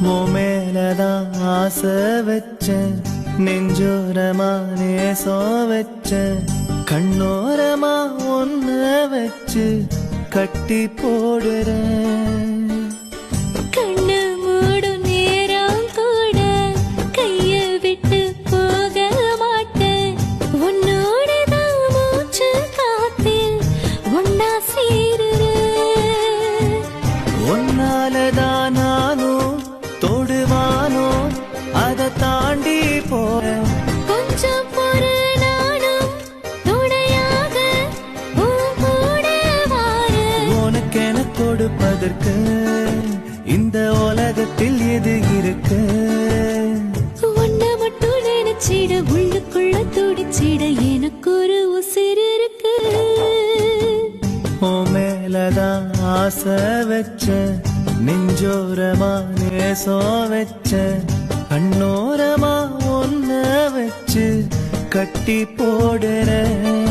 உன் மேலதான் ஆசை வச்சேன், நெஞ்சோரமா நேசம் வச்சேன், கண்ணோரமா ஒன்ன வச்சு கட்டி போடுறேன். கண்ணு மூடும் நேரம் கூட கைய விட்டு போக மாட்டேன். உன்னோடதான் மூச்சு காத்தில் ஒன்னா சேருறேன். உன்னாலதான் நானும் தொடுவானோ அதை தாண்டி போறேன். கொஞ்சம் பொறு, நானும் துணையாக உன் கூட வாரேன். உனக்கென கொடுப்பதற்கு இந்த உலகத்தில் எது இருக்கு? உன்னை மட்டும் நினைச்சிட உள்ளுக்குள்ள துடிச்சிட எனக்கு ஒரு உசிர் இருக்கு. உன் மேலதான் ஆசை வச்சேன், நெஞ்சோரமா நேசம் வச்சேன், கண்ணோரமா ஒன்ன வச்சு கட்டி போடுறேன்.